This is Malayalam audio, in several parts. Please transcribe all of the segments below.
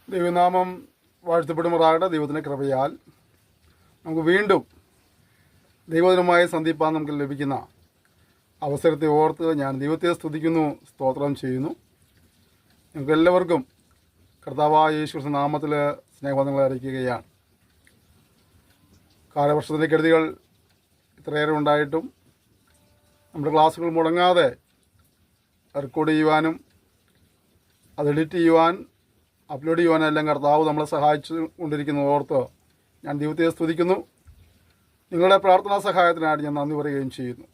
ദൈവനാമം വാഴ്ത്തപ്പെടുമാറാകട്ടെ. ദൈവത്തിൻ്റെ കൃപയാൽ നമുക്ക് വീണ്ടും ദൈവദിനമായി സന്ധിപ്പാൻ നമുക്ക് ലഭിക്കുന്ന അവസരത്തെ ഓർത്ത് ഞാൻ ദൈവത്തെ സ്തുതിക്കുന്നു, സ്തോത്രം ചെയ്യുന്നു. നമുക്ക് എല്ലാവർക്കും കർത്താവായ യേശു നാമത്തിൽ സ്നേഹബന്ധങ്ങളെ അറിയിക്കുകയാണ്. കാലവർഷത്തിൻ്റെ കെടുതികൾ ഇത്രയേറെ ഉണ്ടായിട്ടും നമ്മുടെ ക്ലാസ്സുകൾ മുടങ്ങാതെ റെക്കോർഡ് ചെയ്യുവാനും അത് എഡിറ്റ് ചെയ്യുവാൻ അപ്ലോഡ് ചെയ്യുവാനെല്ലാം കർത്താവ് നമ്മളെ സഹായിച്ചു കൊണ്ടിരിക്കുന്നത് ഓർത്ത് ഞാൻ ദൈവത്തെ സ്തുതിക്കുന്നു. നിങ്ങളുടെ പ്രാർത്ഥനാ സഹായത്തിനായിട്ട് ഞാൻ നന്ദി പറയുകയും ചെയ്യുന്നു.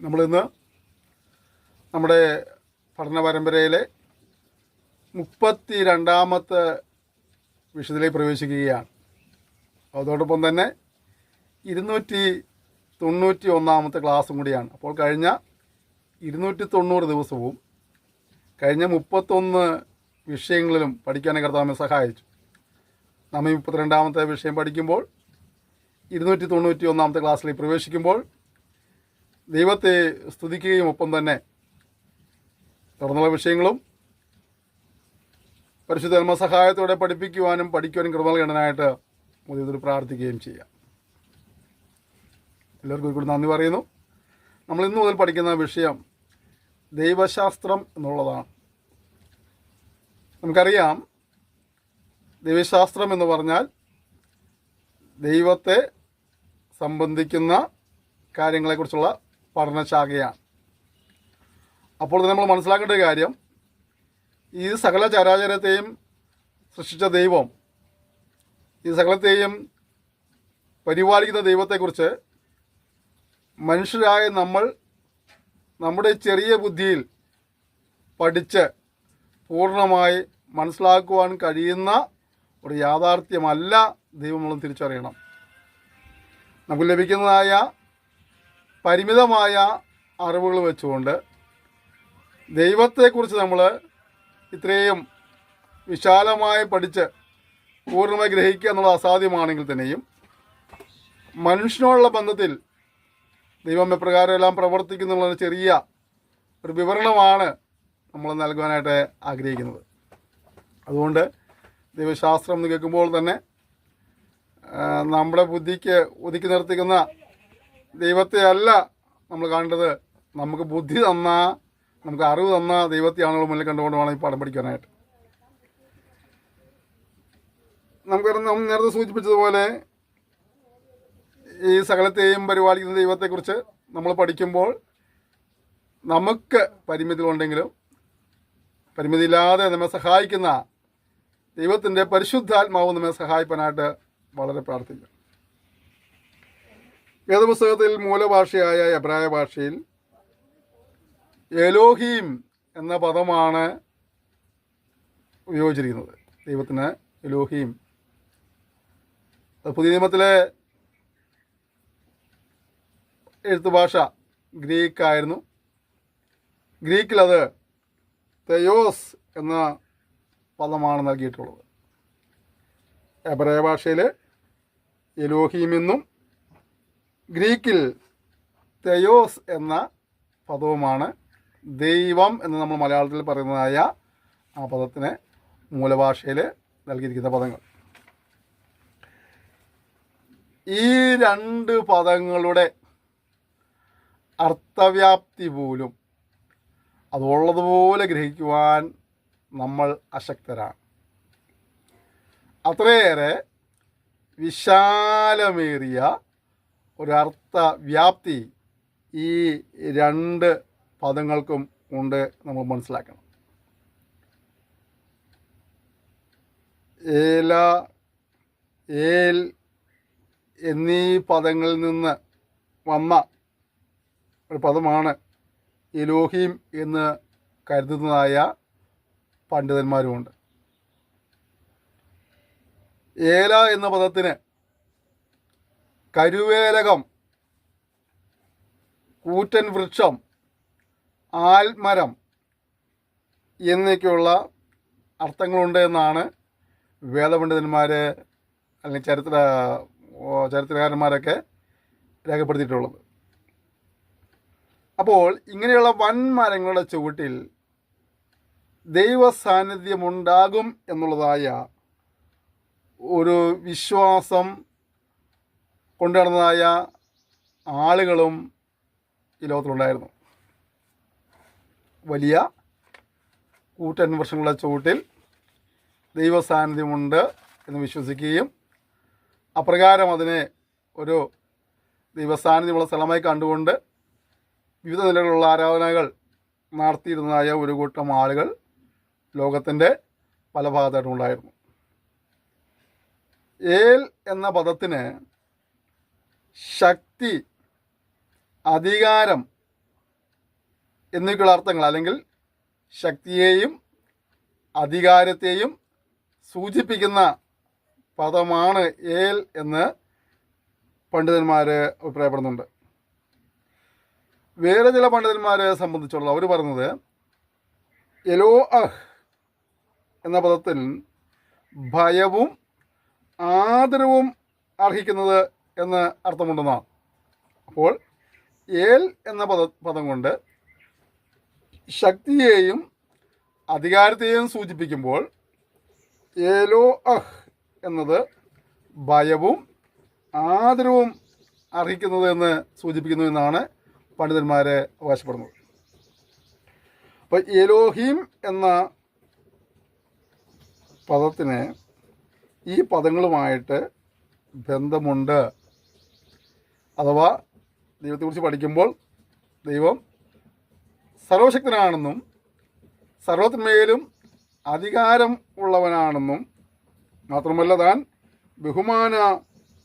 നമ്മളിന്ന് നമ്മുടെ പഠന പരമ്പരയിലെ 32ാമത്തെ വിഷയത്തിലേക്ക് പ്രവേശിക്കുകയാണ്. അതോടൊപ്പം തന്നെ 291ാമത്തെ ക്ലാസ്സും കൂടിയാണ്. അപ്പോൾ കഴിഞ്ഞ 290 ദിവസവും കഴിഞ്ഞ 31 വിഷയങ്ങളിലും പഠിക്കാനും കർത്താവിനെ സഹായിച്ചു. നമ്മൾ 32ാമത്തെ വിഷയം പഠിക്കുമ്പോൾ 291ാമത്തെ ക്ലാസ്സിലേക്ക് പ്രവേശിക്കുമ്പോൾ ദൈവത്തെ സ്തുതിക്കുകയും ഒപ്പം തന്നെ തുടർന്നുള്ള വിഷയങ്ങളും പരിശുദ്ധാത്മ സഹായത്തോടെ പഠിപ്പിക്കുവാനും പഠിക്കുവാനും കൃപ നൽകണനായിട്ട് ദൈവത്തോട് പ്രാർത്ഥിക്കുകയും ചെയ്യാം. എല്ലാവർക്കും കൂടി നന്ദി പറയുന്നു. നമ്മൾ ഇന്നു മുതൽ പഠിക്കുന്ന വിഷയം ദൈവശാസ്ത്രം എന്നുള്ളതാണ്. നമുക്കറിയാം, ദൈവശാസ്ത്രം എന്ന് പറഞ്ഞാൽ ദൈവത്തെ സംബന്ധിക്കുന്ന കാര്യങ്ങളെക്കുറിച്ചുള്ള പഠനശാഖയാണ്. അപ്പോൾ തന്നെ നമ്മൾ മനസ്സിലാക്കേണ്ട ഒരു കാര്യം, ഈ സകല ചരാചരത്തെയും സൃഷ്ടിച്ച ദൈവം, ഈ സകലത്തെയും പരിപാലിക്കുന്ന ദൈവത്തെക്കുറിച്ച് മനുഷ്യരായ നമ്മൾ നമ്മുടെ ചെറിയ ബുദ്ധിയിൽ പഠിച്ച് പൂർണ്ണമായി മനസ്സിലാക്കുവാൻ കഴിയുന്ന ഒരു യാഥാർത്ഥ്യമല്ല ദൈവം നമ്മൾ തിരിച്ചറിയണം. നമുക്ക് ലഭിക്കുന്നതായ പരിമിതമായ അറിവുകൾ വെച്ചുകൊണ്ട് ദൈവത്തെക്കുറിച്ച് നമ്മൾ ഇത്രയും വിശാലമായി പഠിച്ച് പൂർണ്ണമായി ഗ്രഹിക്കുക എന്നുള്ളത് അസാധ്യമാണെങ്കിൽ തന്നെയും മനുഷ്യനോടുള്ള ബന്ധത്തിൽ ദൈവം എപ്രകാരം എല്ലാം പ്രവർത്തിക്കുന്നുള്ള ചെറിയ ഒരു വിവരണമാണ് നമ്മൾ നൽകുവാനായിട്ട് ആഗ്രഹിക്കുന്നത്. അതുകൊണ്ട് ദൈവശാസ്ത്രം എന്ന് കേൾക്കുമ്പോൾ തന്നെ നമ്മുടെ ബുദ്ധിക്ക് ഒതുക്കി നിർത്തിക്കുന്ന ദൈവത്തെ അല്ല നമ്മൾ കാണേണ്ടത്. നമുക്ക് ബുദ്ധി തന്ന, നമുക്ക് അറിവ് തന്ന ദൈവത്തെയാണല്ലോ മുന്നിൽ കണ്ടുകൊണ്ട് വേണം ഈ പാഠം പഠിക്കാനായിട്ട്. നമുക്ക് നേരത്തെ സൂചിപ്പിച്ചതുപോലെ ഈ സകലത്തെയും പരിപാലിക്കുന്ന ദൈവത്തെക്കുറിച്ച് നമ്മൾ പഠിക്കുമ്പോൾ നമുക്ക് പരിമിതികളുണ്ടെങ്കിലും പരിമിതിയില്ലാതെ നമ്മെ സഹായിക്കുന്ന ദൈവത്തിൻ്റെ പരിശുദ്ധാത്മാവ് നമ്മെ സഹായിക്കാനായിട്ട് വളരെ പ്രാർത്ഥിക്കാം. വേദപുസ്തകത്തിൽ മൂലഭാഷയായ എബ്രായ ഭാഷയിൽ എലോഹീം എന്ന പദമാണ് ഉപയോഗിച്ചിരിക്കുന്നത്. ദൈവത്തിന് എലോഹീം. പുതിയ നിയമത്തിലെ എഴുത്തുഭാഷ ഗ്രീക്കായിരുന്നു. ഗ്രീക്കിൽ അത് തെയോസ് എന്ന പദമാണ് നൽകിയിട്ടുള്ളത്. എബ്രായ ഭാഷയിൽ എലോഹീം എന്നും ഗ്രീക്കിൽ തെയോസ് എന്ന പദവുമാണ് ദൈവം എന്ന് നമ്മൾ മലയാളത്തിൽ പറയുന്നതായ ആ പദത്തിന് മൂലഭാഷയിൽ നൽകിയിരിക്കുന്ന പദങ്ങൾ. ഈ രണ്ട് പദങ്ങളുടെ അർത്ഥവ്യാപ്തി പോലും അതുള്ളതുപോലെ ഗ്രഹിക്കുവാൻ നമ്മൾ അശക്തരാണ്. അത്രയേറെ വിശാലമേറിയ ഒരർത്ഥവ്യാപ്തി ഈ രണ്ട് പദങ്ങൾക്കും ഉണ്ട്. നമ്മൾ മനസ്സിലാക്കണം. ഏല, ഏൽ എന്നീ പദങ്ങളിൽ നിന്ന് വന്ന ഒരു പദമാണ് എലോഹീം എന്ന് കരുതുന്നതായ പണ്ഡിതന്മാരുമുണ്ട്. ഏല എന്ന പദത്തിന് കരുവേലകം, കൂറ്റൻ വൃക്ഷം, ആൽമരം എന്നൊക്കെയുള്ള അർത്ഥങ്ങളുണ്ട് എന്നാണ് വേദപണ്ഡിതന്മാർ അല്ലെങ്കിൽ ചരിത്രകാരന്മാരൊക്കെ രേഖപ്പെടുത്തിയിട്ടുള്ളത്. അപ്പോൾ ഇങ്ങനെയുള്ള വൻ മരങ്ങളുടെ ചുവട്ടിൽ ദൈവ സാന്നിധ്യമുണ്ടാകും എന്നുള്ളതായ ഒരു വിശ്വാസം കൊണ്ടുനടന്നതായ ആളുകളും ഈ ലോകത്തിലുണ്ടായിരുന്നു. വലിയ കൂറ്റൻ വൃക്ഷങ്ങളുടെ ചുവട്ടിൽ ദൈവ സാന്നിധ്യമുണ്ട് എന്ന് വിശ്വസിക്കുകയും അപ്രകാരം അതിനെ ഒരു ദൈവ സാന്നിധ്യമുള്ള സ്ഥലമായി കണ്ടുകൊണ്ട് വിവിധ നിലകളിലുള്ള ആരാധനകൾ നടത്തിയിരുന്നതായ ഒരു കൂട്ടം ആളുകൾ ലോകത്തിൻ്റെ പല ഭാഗത്തായിട്ടും ഉണ്ടായിരുന്നു. ഏൽ എന്ന പദത്തിന് ശക്തി, അധികാരം എന്നൊക്കെയുള്ള അർത്ഥങ്ങൾ, അല്ലെങ്കിൽ ശക്തിയെയും അധികാരത്തെയും സൂചിപ്പിക്കുന്ന പദമാണ് ഏൽ എന്ന് പണ്ഡിതന്മാർ അഭിപ്രായപ്പെടുന്നുണ്ട്. വേറെ ചില പണ്ഡിതന്മാരെ സംബന്ധിച്ചുള്ള അവർ പറയുന്നത് എലോ അഹ് എന്ന പദത്തിൽ ഭയവും ആദരവും അർഹിക്കുന്നത് എന്ന് അർത്ഥമുണ്ടെന്നാണ്. അപ്പോൾ ഏൽ എന്ന പദം കൊണ്ട് ശക്തിയെയും അധികാരത്തെയും സൂചിപ്പിക്കുമ്പോൾ ഏലോ അഹ് എന്നത് ഭയവും ആദരവും അർഹിക്കുന്നത് എന്ന് സൂചിപ്പിക്കുന്നു എന്നാണ് പണ്ഡിതന്മാരെ അവകാശപ്പെടുന്നത്. അപ്പോൾ എലോഹീം എന്ന പദത്തിന് ഈ പദങ്ങളുമായിട്ട് ബന്ധമുണ്ട്. അഥവാ ദൈവത്തെക്കുറിച്ച് പഠിക്കുമ്പോൾ ദൈവം സർവശക്തനാണെന്നും സർവത്തിന്മേലും അധികാരം ഉള്ളവനാണെന്നും മാത്രമല്ല താൻ ബഹുമാന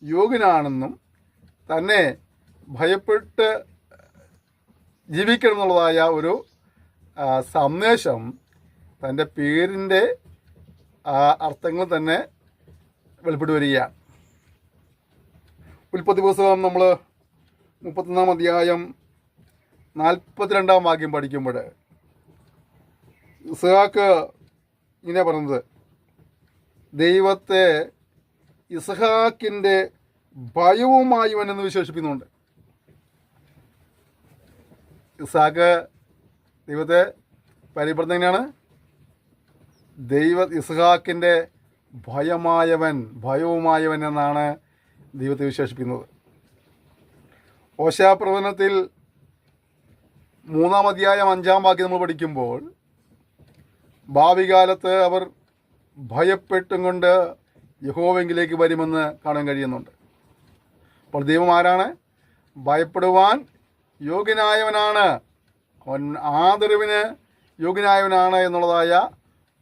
യോഗ്യനാണെന്നും തന്നെ ഭയപ്പെട്ട് ജീവിക്കണം എന്നുള്ളതായ ഒരു സന്ദേശം തൻ്റെ പേരിൻ്റെ അർത്ഥങ്ങൾ തന്നെ വെളിപ്പെട്ടു വരികയാണ്. ഉൽപ്പത്തി പുസ്തകം നമ്മൾ 31 അധ്യായം 42 വാക്യം പഠിക്കുമ്പോൾ ഇസ്ഹാക്ക് ഇങ്ങനെ പറയുന്നത്, ദൈവത്തെ ഇസ്ഹാക്കിൻ്റെ ഭയവുമായവൻ എന്ന് വിശേഷിപ്പിക്കുന്നുണ്ട്. ഇസ്ഹാക്ക് ദൈവത്തെ പരിപ്പെടുന്നത് എങ്ങനെയാണ്? ഇസ്ഹാക്കിൻ്റെ ഭയവുമായവൻ എന്നാണ് ദൈവത്തെ വിശേഷിപ്പിക്കുന്നത്. ഓശാപ്രവചനത്തിൽ 3 അധ്യായം 5 വാക്യം നമ്മൾ പഠിക്കുമ്പോൾ ഭാവി കാലത്ത് അവർ ഭയപ്പെട്ടും കൊണ്ട് യഹോവെങ്കിലേക്ക് വരുമെന്ന് കാണാൻ കഴിയുന്നുണ്ട്. അപ്പോൾ ദൈവം ആരാണ്? ഭയപ്പെടുവാൻ യോഗ്യനായവനാണ്, അവൻ ആദരവിന് യോഗ്യനായവനാണ് എന്നുള്ളതായ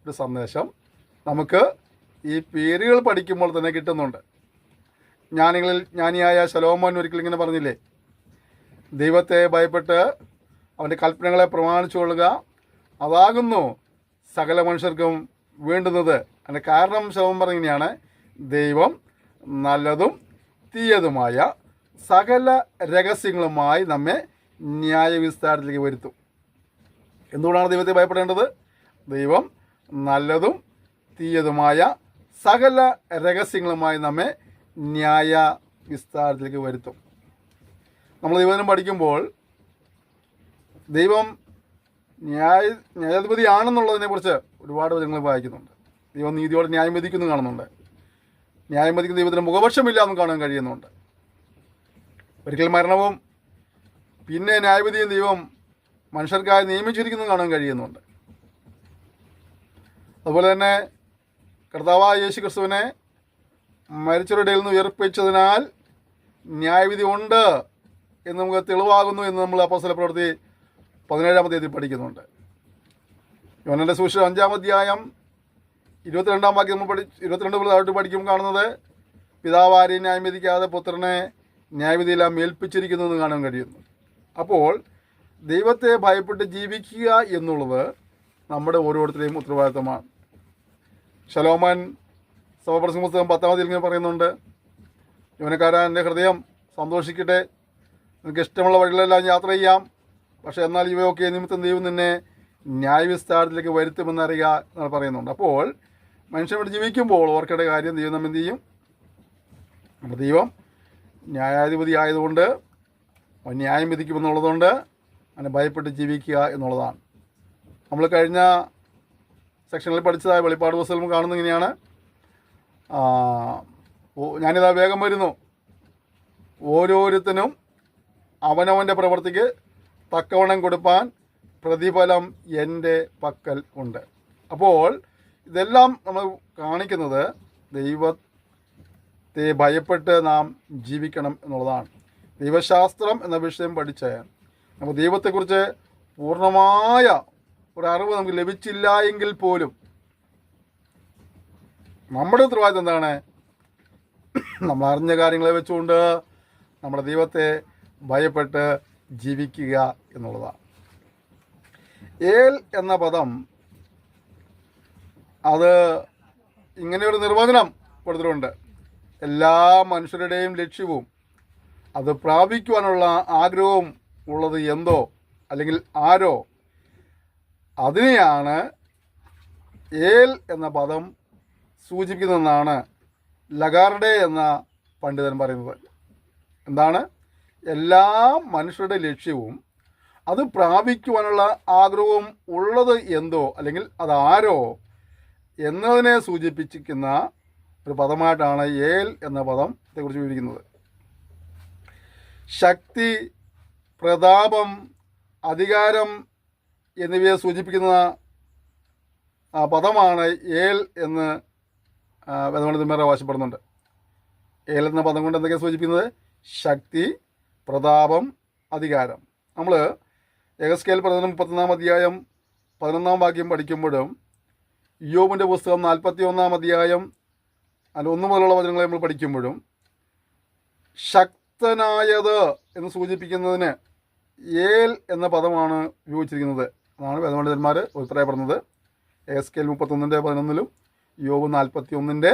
ഒരു സന്ദേശം നമുക്ക് ഈ പേരുകൾ പഠിക്കുമ്പോൾ തന്നെ കിട്ടുന്നുണ്ട്. ജ്ഞാനിയായ ശലോമോൻ ഒരിക്കൽ ഇങ്ങനെ പറഞ്ഞില്ലേ, ദൈവത്തെ ഭയപ്പെട്ട് അവൻ്റെ കൽപ്പനകളെ പ്രമാണിച്ചു കൊള്ളുക, അതാകുന്നു സകല മനുഷ്യർക്കും വേണ്ടുന്നത്. അതിൻ്റെ കാരണം ശലോമോൻ പറഞ്ഞിങ്ങനെയാണ്, ദൈവം നല്ലതും തീയതുമായ സകല രഹസ്യങ്ങളുമായി നമ്മെ ന്യായവിസ്താരത്തിലേക്ക് വരുത്തും. എന്തുകൊണ്ടാണ് ദൈവത്തെ ഭയപ്പെടേണ്ടത്? ദൈവം നല്ലതും തീയതുമായ സകല രഹസ്യങ്ങളുമായി നമ്മെ ന്യായ വിസ്താരത്തിലേക്ക് വരുത്തും. നമ്മൾ ദൈവദിനം പഠിക്കുമ്പോൾ ദൈവം ന്യായാധിപതിയാണെന്നുള്ളതിനെക്കുറിച്ച് ഒരുപാട് വചനങ്ങൾ വായിക്കുന്നുണ്ട്. ദൈവം നീതിയോടെ ന്യായം വിധിക്കുന്നു കാണുന്നുണ്ട്. ന്യായം വിധിക്കുന്ന ദൈവത്തിന് മുഖപക്ഷമില്ല എന്നും കാണാൻ കഴിയുന്നുണ്ട്. ഒരിക്കൽ മരണവും പിന്നെ ന്യായവിധിയും ദൈവം മനുഷ്യർക്കായി നിയമിച്ചിരിക്കുന്നു കാണാൻ കഴിയുന്നുണ്ട്. അതുപോലെ തന്നെ കർത്താവായ യേശു ക്രിസ്തുവിനെ മരിച്ചവരുടെ ഇടയിൽ നിന്ന് ഉയർപ്പിച്ചതിനാൽ ന്യായവിധി ഉണ്ട് എന്ന് നമുക്ക് തെളിവാകുന്നു എന്ന് നമ്മൾ അപ്പോസ്തല പ്രവൃത്തി 17 അധ്യായത്തിൽ പഠിക്കുന്നുണ്ട്. യോഹന്നാന്റെ സുവിശേഷം 5 അധ്യായം 22 വാക്യം നമ്മൾ 22 മുതൽ താഴോട്ട് പഠിക്കുമ്പോൾ കാണുന്നത്, പിതാവ് ആരെയും ന്യായം വിധിക്കാതെ പുത്രനെ ന്യായവിധിയെല്ലാം ഏൽപ്പിച്ചിരിക്കുന്നു എന്ന് കാണാൻ കഴിയുന്നു. അപ്പോൾ ദൈവത്തെ ഭയപ്പെട്ട് ജീവിക്കുക എന്നുള്ളത് നമ്മുടെ ഓരോരുത്തരുടെയും ഉത്തരവാദിത്തമാണ്. ശലോമോൻ സഭാപ്രസംഗ പുസ്തകം 10 ഇങ്ങനെ പറയുന്നുണ്ട്, യൗവനക്കാരാ, എൻ്റെ ഹൃദയം സന്തോഷിക്കട്ടെ, നിനക്ക് ഇഷ്ടമുള്ള വഴികളെല്ലാം യാത്ര ചെയ്യാം, പക്ഷേ എന്നാൽ ഇവയൊക്കെ നിമിത്തം ദൈവം നിന്നെ ന്യായവിസ്താരത്തിലേക്ക് വരുത്തുമെന്നറിയുക എന്ന് പറയുന്നുണ്ട്. അപ്പോൾ മനുഷ്യൻ ഇവിടെ ജീവിക്കുമ്പോൾ ഓർക്കേണ്ട കാര്യം, ദൈവം നമ്മൾ എന്ത് ചെയ്യും? നമ്മുടെ ദൈവം ന്യായാധിപതി ആയതുകൊണ്ട് അവൻ ന്യായം വിധിക്കുമെന്നുള്ളതുകൊണ്ട് അവനെ ഭയപ്പെട്ട് ജീവിക്കുക എന്നുള്ളതാണ്. നമ്മൾ കഴിഞ്ഞ സെക്ഷനിൽ പഠിച്ചതായ വെളിപ്പാട് പുസ്തകം കാണുന്നത് ഇങ്ങനെയാണ്. ഞാനിതാ വേഗം വരുന്നു, ഓരോരുത്തനും അവനവൻ്റെ പ്രവൃത്തിക്ക് തക്കവണ്ണം കൊടുപ്പാൻ പ്രതിഫലം എൻ്റെ പക്കൽ ഉണ്ട്. അപ്പോൾ ഇതെല്ലാം നമ്മൾ കാണിക്കുന്നത് ദൈവത്തെ ഭയപ്പെട്ട് നാം ജീവിക്കണം എന്നുള്ളതാണ്. ദൈവശാസ്ത്രം എന്ന വിഷയം പഠിച്ച് നമുക്ക് ദൈവത്തെക്കുറിച്ച് പൂർണ്ണമായ ഒരു അറിവ് നമുക്ക് ലഭിച്ചില്ല എങ്കിൽ പോലും നമ്മുടെ ഉത്തരവാദിത്വം എന്താണ്? നമ്മൾ അറിഞ്ഞ കാര്യങ്ങളെ വെച്ചുകൊണ്ട് നമ്മുടെ ദൈവത്തെ ഭയപ്പെട്ട് ജീവിക്കുക എന്നുള്ളതാണ്. ഏൽ എന്ന പദം അത് ഇങ്ങനെയൊരു നിർവചനം കൊടുത്തിട്ടുണ്ട്. എല്ലാ മനുഷ്യരുടെയും ലക്ഷ്യവും അത് പ്രാപിക്കുവാനുള്ള ആഗ്രഹവും ഉള്ളത് എന്തോ അല്ലെങ്കിൽ ആരോ, അതിനെയാണ് ഏൽ എന്ന പദം സൂചിപ്പിക്കുന്നതെന്നാണ് ലഗാർഡെ എന്ന പണ്ഡിതൻ പറയുന്നത്. എന്താണ്? എല്ലാ മനുഷ്യരുടെ ലക്ഷ്യവും അത് പ്രാപിക്കുവാനുള്ള ആഗ്രഹവും ഉള്ളത് എന്തോ അല്ലെങ്കിൽ അതാരോ എന്നതിനെ സൂചിപ്പിക്കുന്ന ഒരു പദമായിട്ടാണ് ഏൽ എന്ന പദത്തെക്കുറിച്ച് വിവരിക്കുന്നത്. ശക്തി, പ്രതാപം, അധികാരം എന്നിവയെ സൂചിപ്പിക്കുന്ന പദമാണ് ഏൽ എന്ന് വേദപണ്ഡിതന്മാർ അവകാശപ്പെടുന്നുണ്ട്. ഏൽ എന്ന പദം കൊണ്ട് എന്തൊക്കെയാണ് സൂചിപ്പിക്കുന്നത്? ശക്തി, പ്രതാപം, അധികാരം. നമ്മൾ യഹസ്കേൽ പ്രവചനം 31 അധ്യായം 11 വാക്യം പഠിക്കുമ്പോഴും യോബിൻ്റെ പുസ്തകം 41 അധ്യായം 1 മുതലുള്ള വചനങ്ങളെ നമ്മൾ പഠിക്കുമ്പോഴും ശക്തനായത് എന്ന് സൂചിപ്പിക്കുന്നതിന് ഏൽ എന്ന പദമാണ് ഉപയോഗിച്ചിരിക്കുന്നത്. അതാണ് വേദപണ്ഡിതന്മാർ അഭിപ്രായപ്പെടുന്നത്. യഹസ്കേൽ 31:11 യോബ് 41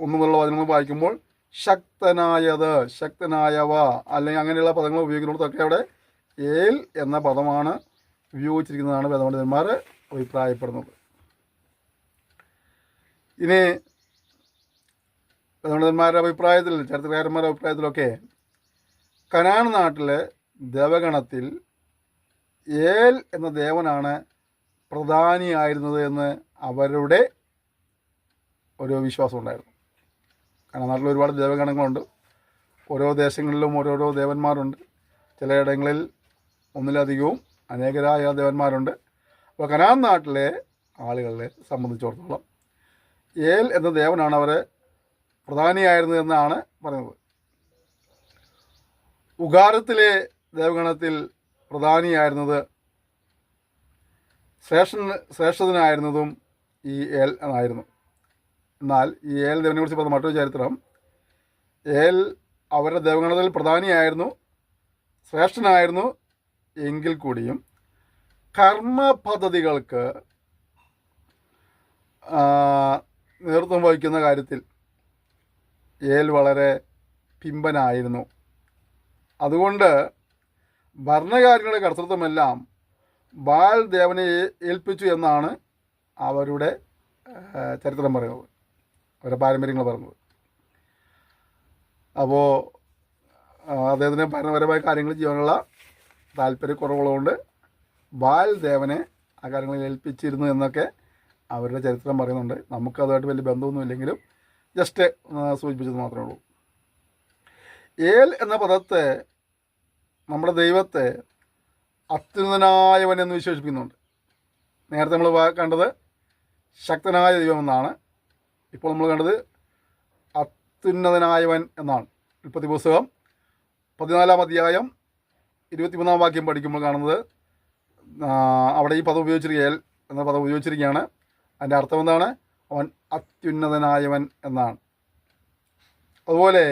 1 മുതലുള്ള വചനങ്ങൾ വായിക്കുമ്പോൾ ശക്തനായത്, ശക്തനായവ അല്ലെങ്കിൽ അങ്ങനെയുള്ള പദങ്ങൾ ഉപയോഗിക്കുന്നിടത്തൊക്കെ അവിടെ ഏൽ എന്ന പദമാണ് ഉപയോഗിച്ചിരിക്കുന്നതാണ് വേദപണ്ഡിതന്മാർ അഭിപ്രായപ്പെടുന്നത്. ഇനി വേദപണ്ഡിതന്മാരുടെ അഭിപ്രായത്തിൽ, ചരിത്രകാരന്മാരുടെ അഭിപ്രായത്തിലൊക്കെ കനാൻ നാട്ടിലെ ദേവഗണത്തിൽ ഏൽ എന്ന ദേവനാണ് പ്രധാനിയായിരുന്നത് എന്ന് അവരുടെ ഒരു വിശ്വാസം ഉണ്ടായിരുന്നു. കാരണം നാട്ടിൽ ഒരുപാട് ദേവഗണങ്ങളുണ്ട്. ഓരോ ദേശങ്ങളിലും ഓരോരോ ദേവന്മാരുണ്ട്. ചിലയിടങ്ങളിൽ ഒന്നിലധികവും അനേകരായ ദേവന്മാരുണ്ട്. അപ്പോൾ കനാൻ നാട്ടിലെ ആളുകളെ സംബന്ധിച്ചിടത്തോളം ഏൽ എന്ന ദേവനാണ് അവരെ പ്രധാനിയായിരുന്നത് എന്നാണ് പറയുന്നത്. ഉഗാരത്തിലെ ദേവഗണത്തിൽ പ്രധാനിയായിരുന്നത് ശ്രേഷ്ഠനായിരുന്നതും ഈ ഏൽ എന്നായിരുന്നു. എന്നാൽ ഈ ഏൽ ദേവനെ കുറിച്ച് പറഞ്ഞ മറ്റൊരു ചരിത്രം, ഏൽ അവരുടെ ദേവഗണത്തിൽ പ്രധാനിയായിരുന്നു, ശ്രേഷ്ഠനായിരുന്നു എങ്കിൽ കൂടിയും കർമ്മ പദ്ധതികൾക്ക് നേതൃത്വം വഹിക്കുന്ന കാര്യത്തിൽ ഏൽ വളരെ പിമ്പനായിരുന്നു. അതുകൊണ്ട് ഭരണകാര്യങ്ങളുടെ കർത്തൃത്വമെല്ലാം ബാൽ ദേവനെ ഏൽപ്പിച്ചു എന്നാണ് അവരുടെ ചരിത്രം പറയുന്നത്, അവരുടെ പാരമ്പര്യങ്ങൾ പറയുന്നത്. അപ്പോൾ അദ്ദേഹത്തിന് ഭരണപരമായ കാര്യങ്ങൾ ചെയ്യാനുള്ള താല്പര്യക്കുറവുള്ളതുകൊണ്ട് ബാൽ ദേവനെ ആ കാര്യങ്ങളിൽ ഏൽപ്പിച്ചിരുന്നു എന്നൊക്കെ അവരുടെ ചരിത്രം പറയുന്നുണ്ട്. നമുക്കതുമായിട്ട് വലിയ ബന്ധമൊന്നുമില്ലെങ്കിലും ജസ്റ്റ് സൂചിപ്പിച്ചത് മാത്രമേ ഉള്ളൂ. ഏൽ എന്ന പദത്തെ നമ്മുടെ ദൈവത്തെ അത്യുന്നതനായവൻ എന്ന് വിശേഷിപ്പിക്കുന്നുണ്ട്. നേരത്തെ നമ്മൾ കണ്ടത് ശക്തനായ ദൈവമെന്നാണ്. ഇപ്പോൾ നമ്മൾ കണ്ടത് അത്യുന്നതനായവൻ എന്നാണ്. ഉൽപ്പത്തി പുസ്തകം 14 അധ്യായം 23 വാക്യം പഠിക്കുമ്പോൾ കാണുന്നത് അവിടെ ഈ പദം ഉപയോഗിച്ചിരിക്കുക, ഏൽ എന്ന പദം ഉപയോഗിച്ചിരിക്കുകയാണ്. അതിൻ്റെ അർത്ഥം എന്താണ്? അവൻ അത്യുന്നതനായവൻ എന്നാണ്. അതുപോലെ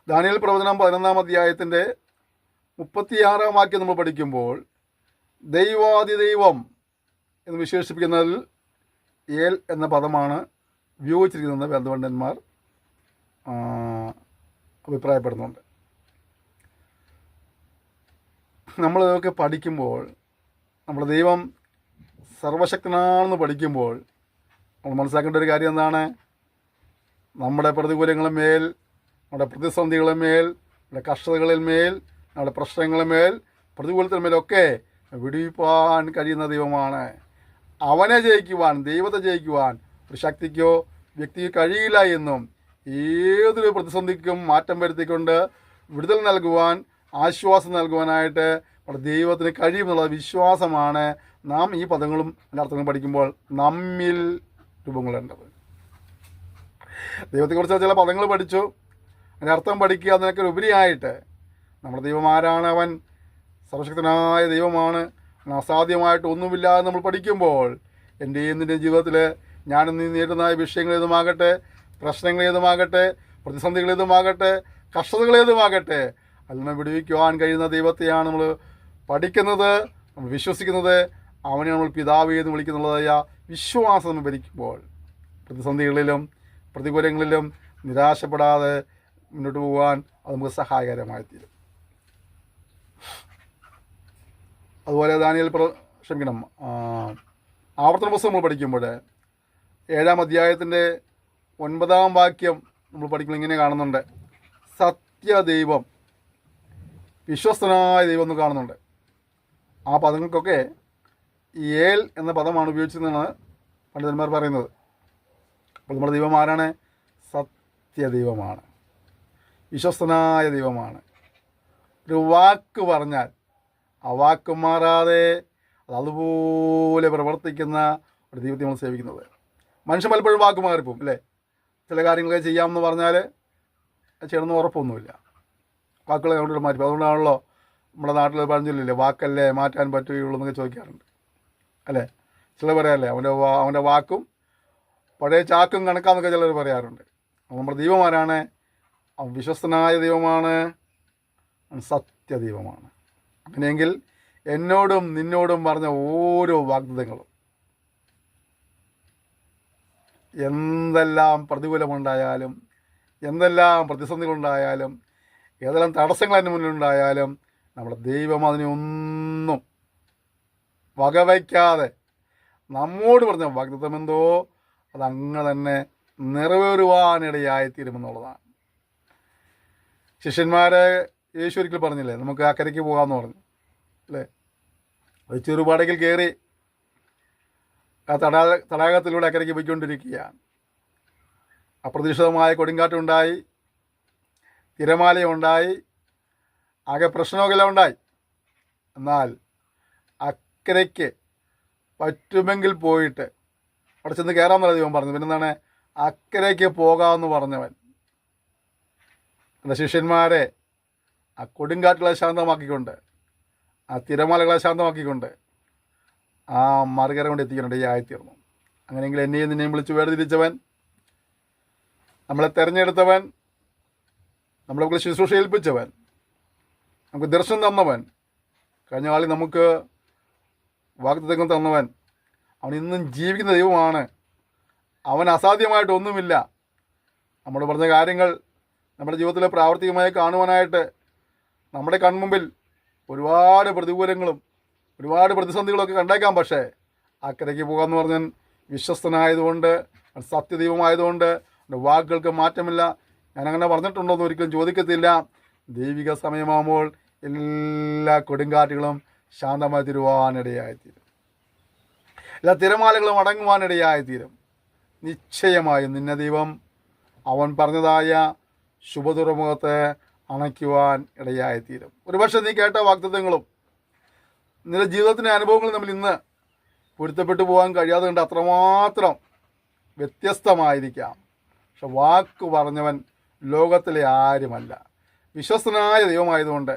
ദാനിയേൽ പ്രവചനം 11 അധ്യായത്തിൻ്റെ 36 വാക്യം നമ്മൾ പഠിക്കുമ്പോൾ ദൈവാതിദൈവം എന്ന് വിശേഷിപ്പിക്കുന്നതിൽ ഏൽ എന്ന പദമാണ് ഉപയോഗിച്ചിരിക്കുന്നതെന്ന് വേദപണ്ഡിതന്മാർ അഭിപ്രായപ്പെടുന്നുണ്ട്. നമ്മളിതൊക്കെ പഠിക്കുമ്പോൾ നമ്മുടെ ദൈവം സർവശക്തനാണെന്ന് പഠിക്കുമ്പോൾ നമ്മൾ മനസ്സിലാക്കേണ്ട ഒരു കാര്യം എന്താണ്? നമ്മുടെ പ്രതികൂലങ്ങളുമേൽ, നമ്മുടെ പ്രതിസന്ധികളുമേൽ, നമ്മുടെ കഷ്ടതകളിന്മേൽ, നമ്മുടെ പ്രശ്നങ്ങളുമേൽ, പ്രതികൂലത്തിന്മേലൊക്കെ വിടുവിപ്പാൻ കഴിയുന്ന ദൈവമാണ്. അവനെ ജയിക്കുവാൻ, ദൈവത്തെ ജയിക്കുവാൻ ഒരു ശക്തിക്കോ വ്യക്തിക്ക് കഴിയില്ല എന്നും ഏതൊരു പ്രതിസന്ധിക്കും മാറ്റം വരുത്തിക്കൊണ്ട് വിടുതൽ നൽകുവാൻ, ആശ്വാസം നൽകുവാനായിട്ട് നമ്മുടെ ദൈവത്തിന് കഴിയുമെന്നുള്ള വിശ്വാസമാണ് നാം ഈ പദങ്ങളും അർത്ഥങ്ങളും പഠിക്കുമ്പോൾ നമ്മിൽ രൂപം കൊള്ളേണ്ടത്. ദൈവത്തെക്കുറിച്ച് ചില പദങ്ങൾ പഠിച്ചു, അതിൻ്റെ അർത്ഥം പഠിക്കുക. അതിനൊക്കെ ഉപരിയായിട്ട് നമ്മുടെ ദൈവം ആരാണ്? അവൻ സർവശക്തനായ ദൈവമാണ്, അസാധ്യമായിട്ട് ഒന്നുമില്ല എന്ന് നമ്മൾ പഠിക്കുമ്പോൾ എൻ്റെയും നിൻ്റെ ജീവിതത്തിൽ ഞാനിന്ന് നേരിടുന്ന വിഷയങ്ങൾ ഏതുമാകട്ടെ, പ്രശ്നങ്ങൾ ഏതുമാകട്ടെ, പ്രതിസന്ധികൾ ഏതുമാകട്ടെ, കഷ്ടതകൾ ഏതുമാകട്ടെ, അതിൽ നിന്ന് വിടുവിക്കുവാൻ കഴിയുന്ന ദൈവത്തെയാണ് നമ്മൾ പഠിക്കുന്നത്, നമ്മൾ വിശ്വസിക്കുന്നത്. അവനെ നമ്മൾ പിതാവ് എന്ന് വിളിക്കുന്നുള്ളതായ വിശ്വാസം നമ്മൾ ഭരിക്കുമ്പോൾ പ്രതിസന്ധികളിലും പ്രതികൂലങ്ങളിലും നിരാശപ്പെടാതെ മുന്നോട്ട് പോകാൻ അത് നമുക്ക് സഹായകരമായി തീരും. അതുപോലെ ആവർത്തന പുസ്തകം നമ്മൾ പഠിക്കുമ്പോൾ 7-ാം അധ്യായത്തിൻ്റെ 9-ാം വാക്യം നമ്മൾ പഠിക്കുമ്പോൾ ഇങ്ങനെ കാണുന്നുണ്ട്: സത്യദൈവം, വിശ്വസ്തനായ ദൈവം എന്ന് കാണുന്നുണ്ട്. ആ പദങ്ങൾക്കൊക്കെ ഏൽ എന്ന പദമാണ് ഉപയോഗിച്ചതെന്നാണ് പണ്ഡിതന്മാർ പറയുന്നത്. അപ്പോൾ നമ്മുടെ ദൈവം ആരാണ്? സത്യദൈവമാണ്, വിശ്വസ്തനായ ദൈവമാണ്. ഒരു വാക്ക് പറഞ്ഞാൽ ആ വാക്ക് മാറാതെ അതുപോലെ പ്രവർത്തിക്കുന്ന ഒരു ദൈവത്തെ നമ്മൾ സേവിക്കുന്നത്. മനുഷ്യൻ പലപ്പോഴും വാക്ക് മാറിപ്പോവും അല്ലേ? ചില കാര്യങ്ങളൊക്കെ ചെയ്യാമെന്ന് പറഞ്ഞാൽ ചെയ്യണമെന്ന് ഉറപ്പൊന്നുമില്ല, വാക്കുകൾ അതുകൊണ്ട് മാറ്റിപ്പോൾ. അതുകൊണ്ടാണല്ലോ നമ്മുടെ നാട്ടിൽ പറഞ്ഞില്ലേ, വാക്കല്ലേ മാറ്റാൻ പറ്റുകയുള്ളൂ എന്നൊക്കെ ചോദിക്കാറുണ്ട് അല്ലേ? ചിലർ പറയാമല്ലേ, അവൻ്റെ വാക്കും പഴയ ചാക്കും കണക്കാന്നൊക്കെ ചിലർ പറയാറുണ്ട്. നമ്മുടെ ദൈവം ആരാണ്? അവൻ വിശ്വസ്തനായ ദൈവമാണ്, സത്യദൈവമാണ്. അങ്ങനെയെങ്കിൽ എന്നോടും നിന്നോടും പറഞ്ഞ ഓരോ വാഗ്ദത്തങ്ങളും എന്തെല്ലാം പ്രതികൂലമുണ്ടായാലും, എന്തെല്ലാം പ്രതിസന്ധികളുണ്ടായാലും, ഏതെല്ലാം തടസ്സങ്ങൾ അതിന് മുന്നിലുണ്ടായാലും നമ്മുടെ ദൈവം അതിനെ ഒന്നും വകവയ്ക്കാതെ നമ്മോട് പറഞ്ഞ വാഗ്ദത്തം എന്തോ അതങ്ങനെ തന്നെ നിറവേറുവാനിടയായിത്തീരുമെന്നുള്ളതാണ്. ശിഷ്യന്മാരെ യേശു ഒരിക്കൽ പറഞ്ഞില്ലേ, നമുക്ക് അക്കരയ്ക്ക് പോകാമെന്ന് പറഞ്ഞു അല്ലേ? ഒരു ചെറുപാടകിൽ കയറി ആ തടാകത്തിലൂടെ അക്കരയ്ക്ക് പോയിക്കൊണ്ടിരിക്കുകയാണ്. അപ്രതീക്ഷിതമായ കൊടുങ്കാറ്റുണ്ടായി, തിരമാലയുണ്ടായി, ആകെ പ്രശ്നമൊക്കെല്ലാം ഉണ്ടായി. എന്നാൽ അക്കരയ്ക്ക് പറ്റുമെങ്കിൽ പോയിട്ട് അവിടെ ചെന്ന് കയറാമെന്നുള്ള ദൈവം പറഞ്ഞു. പിന്നെന്താണ്? അക്കരയ്ക്ക് പോകാമെന്ന് പറഞ്ഞവൻ എൻ്റെ ശിഷ്യന്മാരെ ആ കൊടുങ്കാറ്റുകളെ ശാന്തമാക്കിക്കൊണ്ട്, ആ തിരമാലകളെ ശാന്തമാക്കിക്കൊണ്ട് ആ മറുകര കൊണ്ട് എത്തിക്കാനിടയായിത്തീർന്നു. അങ്ങനെയെങ്കിൽ എന്നെയും നിന്നെയും വിളിച്ച് വേർതിരിച്ചവൻ, നമ്മളെ തിരഞ്ഞെടുത്തവൻ, നമ്മളെ ശുശ്രൂഷ ഏൽപ്പിച്ചവൻ, നമുക്ക് ദർശനം തന്നവൻ, കഴിഞ്ഞ കാലം നമുക്ക് വാഗ്ദത്തങ്ങൾ തന്നവൻ, അവൻ ഇന്നും ജീവിക്കുന്ന ദൈവമാണ്. അവൻ അസാധ്യമായിട്ടൊന്നുമില്ല. നമ്മൾ പറഞ്ഞ കാര്യങ്ങൾ നമ്മുടെ ജീവിതത്തിലെ പ്രാവർത്തികമായി കാണുവാനായിട്ട് നമ്മുടെ കൺമുമ്പിൽ ഒരുപാട് പ്രതികൂലങ്ങളും ഒരുപാട് പ്രതിസന്ധികളൊക്കെ കണ്ടേക്കാം. പക്ഷേ അക്കരയ്ക്ക് പോകാമെന്ന് പറഞ്ഞാൽ വിശ്വസ്തനായതുകൊണ്ട്, സത്യദൈവമായതുകൊണ്ട് എൻ്റെ വാക്കുകൾക്ക് മാറ്റമില്ല. ഞാനങ്ങനെ പറഞ്ഞിട്ടുണ്ടോയെന്ന് ഒരിക്കലും ചോദിക്കത്തില്ല. ദൈവിക സമയമാകുമ്പോൾ എല്ലാ കൊടുങ്കാറ്റുകളും ശാന്തമായി തീരുവാനിടയായിത്തീരും, എല്ലാ തിരമാലകളും അടങ്ങുവാനിടയായിത്തീരും. നിശ്ചയമായും നിന്നെ ദൈവം അവൻ പറഞ്ഞതായ ശുഭതുറമുഖത്തെ അണയ്ക്കുവാൻ ഇടയായിത്തീരും. ഒരുപക്ഷെ നീ കേട്ട വാഗ്ദത്തങ്ങളും നിന്റെ ജീവിതത്തിൻ്റെ അനുഭവങ്ങളും തമ്മിൽ ഇന്ന് പൊരുത്തപ്പെട്ടു പോകാൻ കഴിയാതെ കൊണ്ട് അത്രമാത്രം വ്യത്യസ്തമായിരിക്കാം. പക്ഷെ വാക്ക് പറഞ്ഞവൻ ലോകത്തിലെ ആരുമല്ല, വിശ്വസ്തനായ ദൈവമായതുകൊണ്ട്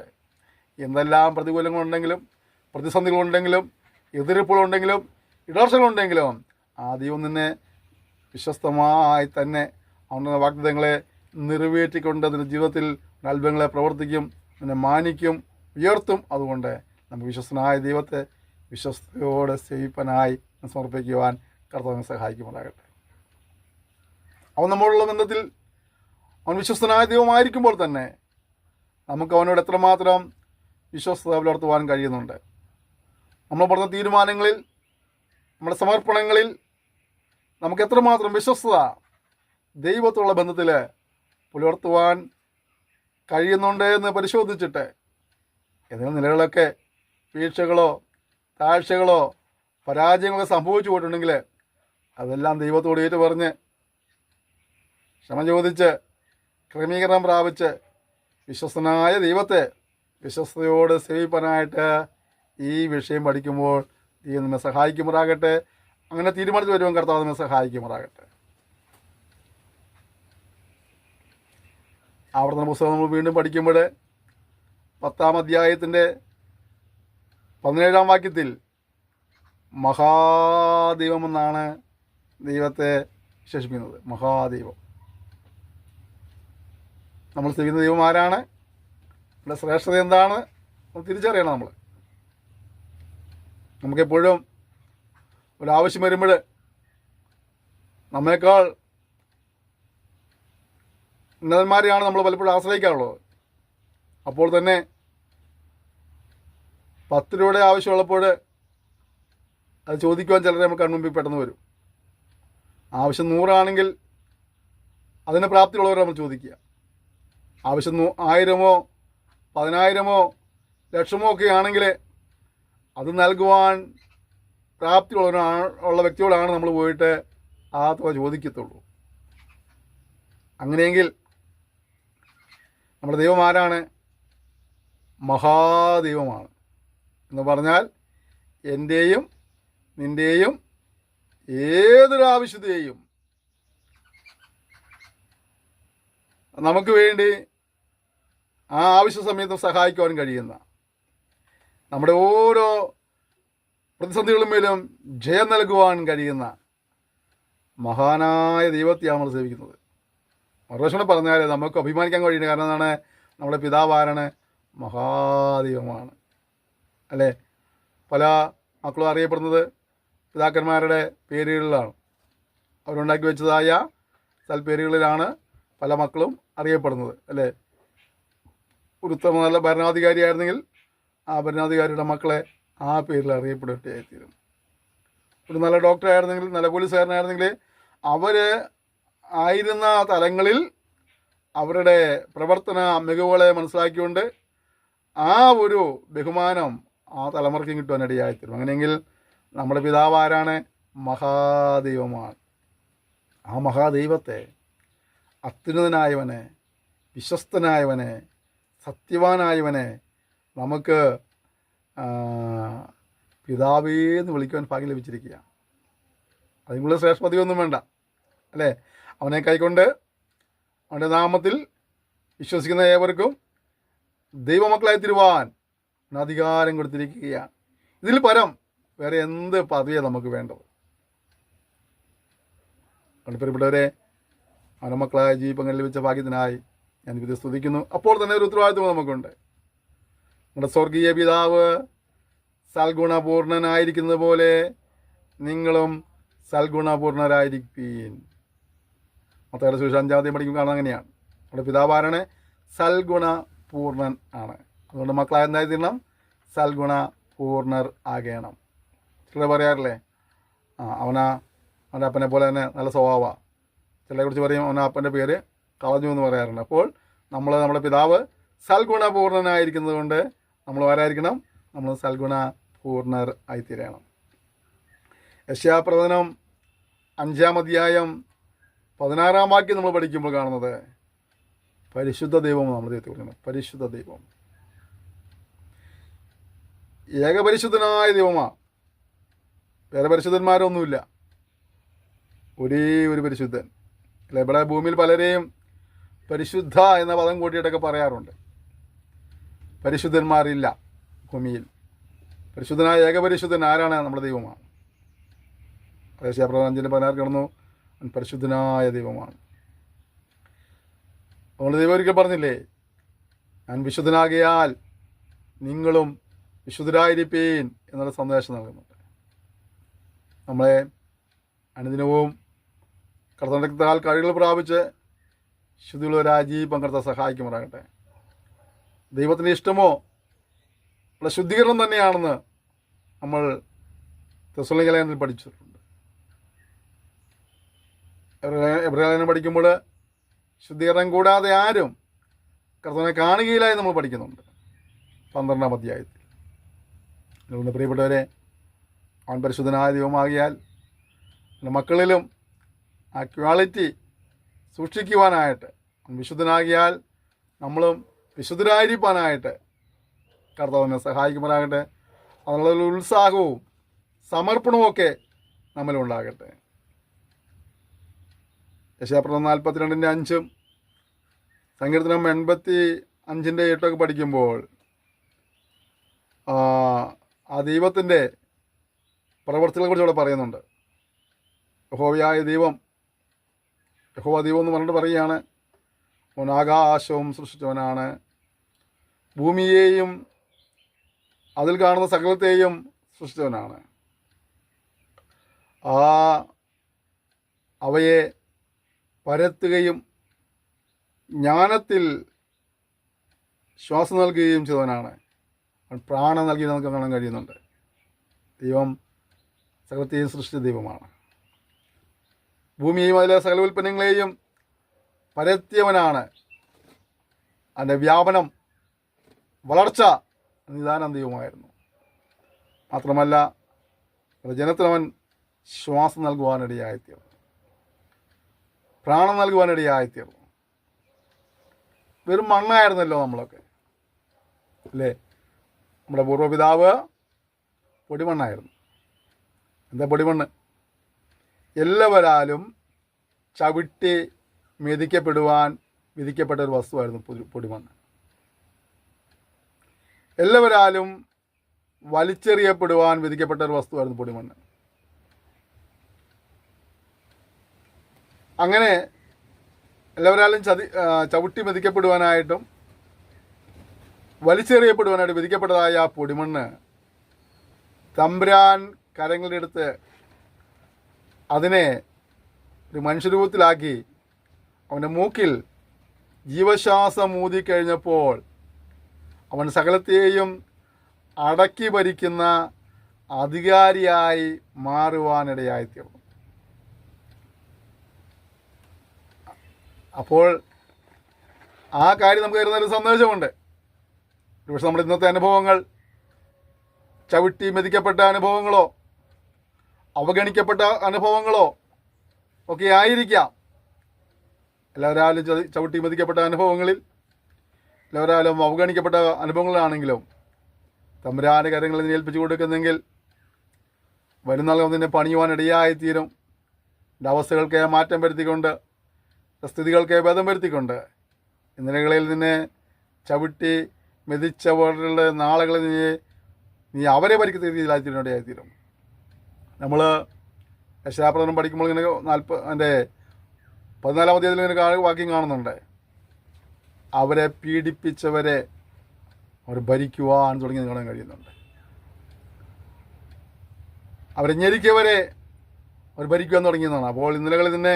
എന്തെല്ലാം പ്രതികൂലങ്ങളുണ്ടെങ്കിലും, പ്രതിസന്ധികളുണ്ടെങ്കിലും, എതിർപ്പുകളുണ്ടെങ്കിലും, ഇടർച്ചകളുണ്ടെങ്കിലും ആ ദൈവം നിന്നെ വിശ്വസ്തമായി തന്നെ അവൻ്റെ വാഗ്ദത്തങ്ങളെ നിറവേറ്റിക്കൊണ്ട് നിന്റെ ജീവിതത്തിൽ അത്ഭുതങ്ങളെ പ്രവർത്തിക്കും, നിന്നെ മാനിക്കും, ഉയർത്തും. അതുകൊണ്ട് നമുക്ക് വിശ്വസ്തനായ ദൈവത്തെ വിശ്വസ്തയോടെ സേവിപ്പനായി സമർപ്പിക്കുവാൻ കർത്താവിനെ സഹായിക്കുമാറാകട്ടെ. അവൻ നമ്മളുള്ള ബന്ധത്തിൽ അവൻ വിശ്വസ്തനായ ദൈവമായിരിക്കുമ്പോൾ തന്നെ നമുക്ക് അവനോട് എത്രമാത്രം വിശ്വസ്തത പുലർത്തുവാൻ കഴിയുന്നുണ്ട്. നമ്മൾ പറഞ്ഞ തീരുമാനങ്ങളിൽ, നമ്മുടെ സമർപ്പണങ്ങളിൽ നമുക്ക് എത്രമാത്രം വിശ്വസ്തത ദൈവത്തോടുള്ള ബന്ധത്തിൽ പുലർത്തുവാൻ കഴിയുന്നുണ്ട് എന്ന് പരിശോധിച്ചിട്ട് ഏതെങ്കിലും നിലകളൊക്കെ വീഴ്ചകളോ താഴ്ചകളോ പരാജയങ്ങളൊക്കെ സംഭവിച്ചു പോയിട്ടുണ്ടെങ്കിൽ അതെല്ലാം ദൈവത്തോട് ഏറ്റു പറഞ്ഞ് ക്ഷമ ചോദിച്ച് ക്രമീകരണം പ്രാപിച്ച് വിശ്വസ്തനായ ദൈവത്തെ വിശ്വസ്തയോട് സേവിപ്പാനായിട്ട് ഈ വിഷയം പഠിക്കുമ്പോൾ ദൈവം നമ്മെ സഹായിക്കുമാറാകട്ടെ. അങ്ങനെ തീരുമാനിച്ച് വരുവാൻ കർത്താവ് നമ്മെ സഹായിക്കുമാറാകട്ടെ. ആവർത്തന പുസ്തകം നമ്മൾ വീണ്ടും പഠിക്കുമ്പോൾ 10-ാം അധ്യായത്തിൻ്റെ 17-ാം വാക്യത്തിൽ മഹാദൈവമെന്നാണ് ദൈവത്തെ വിശേഷിപ്പിക്കുന്നത്. മഹാദൈവം. നമ്മൾ ചെയ്യുന്ന ദൈവം ആരാണ്, നമ്മുടെ ശ്രേഷ്ഠത എന്താണ് തിരിച്ചറിയണം. നമുക്കെപ്പോഴും ഒരാവശ്യം വരുമ്പോൾ നമ്മേക്കാൾ ഉന്നതന്മാരെയാണ് നമ്മൾ പലപ്പോഴും ആശ്രയിക്കാറുള്ളത്. അപ്പോൾ തന്നെ 10 രൂപയുടെ ആവശ്യമുള്ളപ്പോൾ അത് ചോദിക്കുവാൻ ചിലരെ നമുക്ക് കൺമുമ്പിൽ പെട്ടെന്ന് വരും. ആവശ്യം 100 ആണെങ്കിൽ അതിന് പ്രാപ്തിയുള്ളവരെ നമ്മൾ ചോദിക്കുക. ആവശ്യം 1000-മോ 10,000-മോ ലക്ഷമോ ഒക്കെ ആണെങ്കിൽ അത് നൽകുവാൻ പ്രാപ്തിയുള്ളവരാണ് വ്യക്തിയോടാണ് നമ്മൾ പോയിട്ട് ആ തുക ചോദിക്കത്തുള്ളൂ. അങ്ങനെയെങ്കിൽ നമ്മുടെ ദൈവം ആരാണ്? മഹാദൈവമാണ്. എന്ന് പറഞ്ഞാൽ എൻ്റെയും നിൻ്റെയും ഏതൊരു ആവശ്യത്തെയും നമുക്ക് വേണ്ടി ആ ആവശ്യ സമയത്ത് സഹായിക്കുവാൻ കഴിയുന്ന, നമ്മുടെ ഓരോ പ്രതിസന്ധികളുമേലും ജയം നൽകുവാൻ കഴിയുന്ന മഹാനായ ദൈവത്തെയാണ് നമ്മൾ സേവിക്കുന്നത്. മറുവശം പറഞ്ഞാൽ നമുക്ക് അഭിമാനിക്കാൻ കഴിയുന്നത്. കാരണം എന്താണ്? നമ്മുടെ പിതാവ് ആരാണ്? മഹാദൈവമാണ്. അല്ലേ? പല മക്കളും അറിയപ്പെടുന്നത് പിതാക്കന്മാരുടെ പേരുകളിലാണ്. അവരുണ്ടാക്കി വെച്ചതായ സൽപ്പേരുകളിലാണ് പല മക്കളും അറിയപ്പെടുന്നത്. അല്ലേ? ഒരു ഉത്തമ നല്ല ഭരണാധികാരിയായിരുന്നെങ്കിൽ ആ ഭരണാധികാരിയുടെ മക്കളെ ആ പേരിൽ അറിയപ്പെടുകയായിത്തീരും. ഒരു നല്ല ഡോക്ടറായിരുന്നെങ്കിൽ, നല്ല പോലീസുകാരനായിരുന്നെങ്കിൽ അവർ ആയിരുന്ന തലങ്ങളിൽ അവരുടെ പ്രവർത്തന മികവുകളെ മനസ്സിലാക്കിക്കൊണ്ട് ആ ഒരു ബഹുമാനം ആ തലമുറയ്ക്കും കിട്ടുവാനിടയായിത്തീരും. അങ്ങനെയെങ്കിൽ നമ്മുടെ പിതാവ് ആരാണ്? മഹാദൈവമാണ്. ആ മഹാദൈവത്തെ, അത്യുന്നതനായവനെ, വിശ്വസ്തനായവനെ, സത്യവാനായവനെ നമുക്ക് പിതാവേന്ന് വിളിക്കുവാൻ ഭാഗ്യം ലഭിച്ചിരിക്കുക. അതിനുള്ള ശ്രേഷ്ഠപതിയൊന്നും വേണ്ട. അല്ലേ? അവനെ കൈക്കൊണ്ട് അവൻ്റെ നാമത്തിൽ വിശ്വസിക്കുന്ന ഏവർക്കും ദൈവമക്കളായി തീരുവാൻ അധികാരം കൊടുത്തിരിക്കുകയാണ്. ഇതിൽ പരം വേറെ എന്ത് പദവിയാണ് നമുക്ക് വേണ്ടത്? പ്രിയപ്പെട്ടവരെ, അവനമക്കളായ ജീവിതങ്ങൾ ലഭിച്ച ഭാഗ്യത്തിനായി ഞാൻ ഇത് സ്തുതിക്കുന്നു. അപ്പോൾ തന്നെ ഒരു ഉത്തരവാദിത്വം നമുക്കുണ്ട്. നമ്മുടെ സ്വർഗീയ പിതാവ് സൽഗുണപൂർണനായിരിക്കുന്നത് പോലെ നിങ്ങളും സൽഗുണപൂർണരായിരിപ്പീൻ. മത്തായിയുടെ സുവിശേഷം 5-ാം പഠിക്കുമ്പോൾ കാണാൻ അങ്ങനെയാണ്. നമ്മുടെ പിതാവ് ആരാണ്? സൽഗുണപൂർണൻ ആണ്. അതുകൊണ്ട് മക്കളായ എന്തായി തീരണം? സൽഗുണപൂർണർ ആകണം. ചിലർ പറയാറില്ലേ, അവൻ്റെ അപ്പനെ പോലെ തന്നെ നല്ല സ്വഭാവമാണ്. ചിലരെ കുറിച്ച് പറയും അവൻ്റെ അപ്പൻ്റെ പേര് കളഞ്ഞു എന്ന് പറയാറുണ്ട്. അപ്പോൾ നമ്മുടെ പിതാവ് സൽഗുണപൂർണനായിരിക്കുന്നത് കൊണ്ട് നമ്മൾ ആരായിരിക്കണം? നമ്മൾ സൽഗുണപൂർണർ ആയിത്തീരണം. യെശയ്യാപ്രവചനം 5-ാം അധ്യായം 16-ാം വാക്യം നമ്മൾ പഠിക്കുമ്പോൾ കാണുന്നത് പരിശുദ്ധ ദൈവം. നമ്മൾ ദൈവത്തെ പറയുന്നത് പരിശുദ്ധ ദൈവം, ഏകപരിശുദ്ധനായ ദൈവമാണ്. വേറെ പരിശുദ്ധന്മാരൊന്നുമില്ല, ഒരേ ഒരു പരിശുദ്ധൻ. അല്ല, ഇവിടെ ഭൂമിയിൽ പലരെയും പരിശുദ്ധ എന്ന പദം കൂട്ടിയിട്ടൊക്കെ പറയാറുണ്ട്. പരിശുദ്ധന്മാരില്ല ഭൂമിയിൽ. പരിശുദ്ധനായ ഏകപരിശുദ്ധൻ ആരാണ്? നമ്മുടെ ദൈവമാണ്. യെശയ്യാപ്രവചനം 5-16 കിടന്നു, പരിശുദ്ധനായ ദൈവമാണ്. അതുകൊണ്ട് ദൈവം ഒരിക്കൽ പറഞ്ഞില്ലേ, ഞാൻ വിശുദ്ധനാകിയാൽ നിങ്ങളും വിശുദ്ധരായിരിപ്പീൻ എന്നുള്ള സന്ദേശം നൽകുന്നുണ്ട്. നമ്മളെ അനുദിനവും കർത്തനത്താൽ കഴിവുകൾ പ്രാപിച്ച് ശുദ്ധിയുള്ളവരായ ജീവിതം കർത്താവ് സഹായിക്കുമാറാകട്ടെ. ദൈവത്തിൻ്റെ ഇഷ്ടമോ ഉള്ള ശുദ്ധീകരണം തന്നെയാണെന്ന് നമ്മൾ തെസ്സലോനിക്കയിൽ പഠിച്ചിട്ടുണ്ട്. എബ്രായലേഖനം പഠിക്കുമ്പോൾ ശുദ്ധീകരണം കൂടാതെ ആരും കർത്താവിനെ കാണുകയില്ല എന്ന് നമ്മൾ പഠിക്കുന്നുണ്ട് 12-ാം അധ്യായത്തിൽ. അതുകൊണ്ട് പ്രിയപ്പെട്ടവരെ, അവൻ പരിശുദ്ധനായ ദൈവമാകിയാൽ എൻ്റെ മക്കളിലും ആ ക്വാളിറ്റി സൂക്ഷിക്കുവാനായിട്ട് അവൻ വിശുദ്ധനാകിയാൽ നമ്മളും വിശുദ്ധരായിരിക്കാനായിട്ട് കർത്താവിനെ സഹായിക്കുമാറാകട്ടെ. അതിനുള്ള ഉത്സാഹവും സമർപ്പണവും ഒക്കെ നമ്മളുണ്ടാകട്ടെ. യെശയ്യാപ്രവചനം 42:5 സങ്കീർത്തനം 85:8 പഠിക്കുമ്പോൾ ആ ദൈവത്തിൻ്റെ പ്രവർത്തികളെക്കുറിച്ച് ഇവിടെ പറയുന്നുണ്ട്. യഹോവയായ ദൈവം, യഹോവ ദൈവം എന്ന് പറഞ്ഞിട്ട് പറയുകയാണ്, അവൻ ആകാശവും സൃഷ്ടിച്ചവനാണ്, ഭൂമിയെയും അതിൽ കാണുന്ന സകലത്തെയും സൃഷ്ടിച്ചവനാണ്. അവയെ പരത്തുകയും ജ്ഞാനത്തിൽ ശ്വാസം നൽകുകയും ചെയ്തവനാണ്. അവൻ പ്രാണൻ നൽകി നമുക്ക് കാണാൻ കഴിയുന്നുണ്ട്. ദൈവം സകലത്തെയും സൃഷ്ടിച്ച ദൈവമാണ്. ഭൂമിയെയും അതിലെ സകല ഉൽപ്പന്നങ്ങളെയും പരത്തിയവനാണ്. അതിൻ്റെ വ്യാപനം, വളർച്ച നിദാനം ദൈവമായിരുന്നു. മാത്രമല്ല ജനത്തിനവൻ ശ്വാസം നൽകുവാനിടയായിത്തീർന്നു, പ്രാണം നൽകുവാനിടയായിത്തീർന്നു. വെറും മണ്ണായിരുന്നല്ലോ നമ്മളൊക്കെ, അല്ലേ? നമ്മുടെ പൂർവ്വപിതാവ് പൊടിമണ്ണായിരുന്നു. എന്താ പൊടിമണ്ണ്? എല്ലാവരാലും ചവിട്ടി മെതിക്കപ്പെടുവാൻ വിധിക്കപ്പെട്ട ഒരു വസ്തുവായിരുന്നു പൊടിമണ്ണ്. എല്ലാവരാലും വലിച്ചെറിയപ്പെടുവാൻ വിധിക്കപ്പെട്ട ഒരു വസ്തുവായിരുന്നു പൊടിമണ്ണ്. അങ്ങനെ എല്ലാവരാലും ചവിട്ടി മെതിക്കപ്പെടുവാനായിട്ടും വലിച്ചെറിയപ്പെടുവാനായിട്ട് വിധിക്കപ്പെട്ടതായ ആ പൊടിമണ്ണ് തമ്പുരാൻ കരങ്ങളിലെടുത്ത് അതിനെ ഒരു മനുഷ്യരൂപത്തിലാക്കി അവൻ്റെ മൂക്കിൽ ജീവശ്വാസം ഊതിക്കഴിഞ്ഞപ്പോൾ അവൻ സകലത്തെയും അടക്കി ഭരിക്കുന്ന അധികാരിയായി മാറുവാനിടയായിത്തീർന്നു. അപ്പോൾ ആ കാര്യം നമുക്ക് തരുന്നൊരു സന്ദേശമുണ്ട്. പക്ഷെ നമ്മുടെ ഇന്നത്തെ അനുഭവങ്ങൾ ചവിട്ടി മെതിക്കപ്പെട്ട അനുഭവങ്ങളോ അവഗണിക്കപ്പെട്ട അനുഭവങ്ങളോ ഒക്കെ ആയിരിക്കാം. എല്ലാവരാലും ചവിട്ടി മെതിക്കപ്പെട്ട അനുഭവങ്ങളിൽ, എല്ലാവരാലും അവഗണിക്കപ്പെട്ട അനുഭവങ്ങളാണെങ്കിലും തമ്പുരാൻ്റെ കാര്യങ്ങൾ ഇതിനെ ഏൽപ്പിച്ചു കൊടുക്കുന്നെങ്കിൽ വരുന്നാൾ അതിനെ പണിയുവാനിടയായിത്തീരും. എൻ്റെ അവസ്ഥകൾക്ക് മാറ്റം വരുത്തിക്കൊണ്ട്, സ്ഥിതികൾക്ക് ഭേദം വരുത്തിക്കൊണ്ട് ഇന്നലകളിൽ നിന്നെ ചവിട്ടി മെതിച്ചവരുടെ നാളുകളിൽ നീ അവരെ ഭരിക്കുന്ന രീതിയിലായിത്തീരും. നമ്മൾ യെശയ്യാപ്രവചനം പഠിക്കുമ്പോൾ ഇങ്ങനെ 14-ാം അധ്യായത്തിൽ ഇങ്ങനെ വാക്യം കാണുന്നുണ്ട്. അവരെ പീഡിപ്പിച്ചവരെ അവർ ഭരിക്കുവാൻ തുടങ്ങി കാണാൻ കഴിയുന്നുണ്ട്. അവരെ ഞെരുക്കിയവരെ അവർ ഭരിക്കുവാൻ തുടങ്ങിയതാണ്. അപ്പോൾ ഇന്നലകളിൽ തന്നെ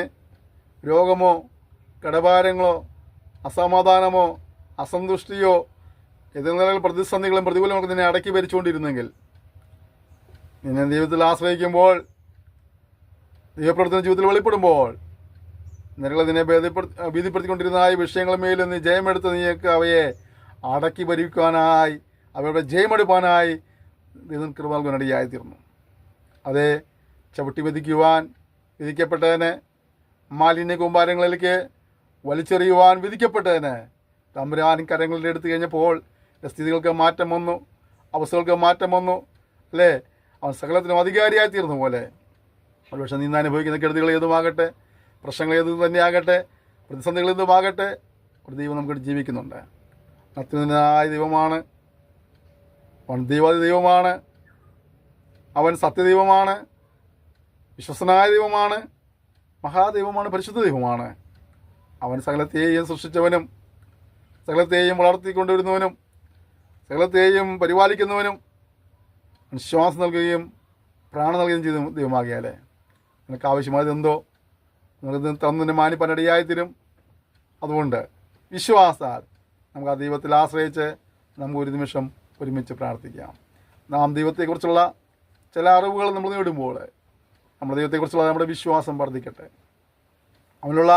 രോഗമോ കടഭാരങ്ങളോ അസമാധാനമോ അസന്തുഷ്ടിയോ ഏതെങ്കിലും പ്രതിസന്ധികളും പ്രതികൂലമൊക്കെ നിന്നെ അടക്കി ഭരിച്ചുകൊണ്ടിരുന്നെങ്കിൽ, നിന്നെ ദൈവത്തിൽ ആശ്രയിക്കുമ്പോൾ, ദൈവപ്രവർത്തന ജീവിതത്തിൽ വെളിപ്പെടുമ്പോൾ നിനകളെ നിന്നെ ഭീതിപ്പെടുത്തിക്കൊണ്ടിരുന്ന ഈ വിഷയങ്ങളുടെ മേലും നീ ജയമെടുത്ത് നീക്ക് അവയെ അടക്കി ഭരിക്കുവാനായി, അവയുടെ ജയമെടുപ്പാനായി ദൈവം കൃപ നൽകുവാനിടയായിത്തീർന്നു. അതേ ചവിട്ടി വിധിക്കുവാൻ വിധിക്കപ്പെട്ടതിന്, മാലിന്യ കൂമ്പാരങ്ങളിലേക്ക് വലിച്ചെറിയുവാൻ വിധിക്കപ്പെട്ടതിന് തമ്പുരാൻ കരങ്ങളിൽ എടുത്തു കഴിഞ്ഞപ്പോൾ സ്ഥിതികൾക്ക് മാറ്റം വന്നു, അവസ്ഥകൾക്ക് മാറ്റം വന്നു, അല്ലേ? അവൻ സകലത്തിനും അധികാരിയായി തീർന്നു പോലെ ഒരുപക്ഷെ നിന്ന് അനുഭവിക്കുന്ന കെടുതികൾ ഏതുമാകട്ടെ, പ്രശ്നങ്ങൾ ഏതു തന്നെയാകട്ടെ, പ്രതിസന്ധികൾ ഏതുമാകട്ടെ, ഒരു ദൈവം നമുക്ക് ജീവിക്കുന്നുണ്ട്. അത്യുന്നതനായ ദൈവമാണ് അവൻ. ദൈവമാണ് അവൻ. സത്യദൈവമാണ്, വിശ്വസനായ ദൈവമാണ്, മഹാദൈവമാണ്, പരിശുദ്ധ ദൈവമാണ്. അവൻ സകലത്തെയും സൃഷ്ടിച്ചവനും സകലത്തെയും വളർത്തിക്കൊണ്ടുവരുന്നവനും സകലത്തെയും പരിപാലിക്കുന്നവനും ശ്വാസം നൽകുകയും പ്രാണം നൽകുകയും ചെയ്ത ദൈവമാകിയാലേ നിനക്ക് ആവശ്യമായത് എന്തോ നിങ്ങൾക്ക് തന്നതിന് മാനിപ്പനടിയായിത്തീരും. അതുകൊണ്ട് വിശ്വാസാൽ നമുക്ക് ആ ദൈവത്തിൽ ആശ്രയിച്ച് നമുക്ക് ഒരു നിമിഷം ഒരുമിച്ച് പ്രാർത്ഥിക്കാം. നാം ദൈവത്തെക്കുറിച്ചുള്ള ചില അറിവുകൾ നമ്മൾ നേടുമ്പോൾ നമ്മുടെ ദൈവത്തെക്കുറിച്ചുള്ള നമ്മുടെ വിശ്വാസം വർദ്ധിക്കട്ടെ, അവനുള്ള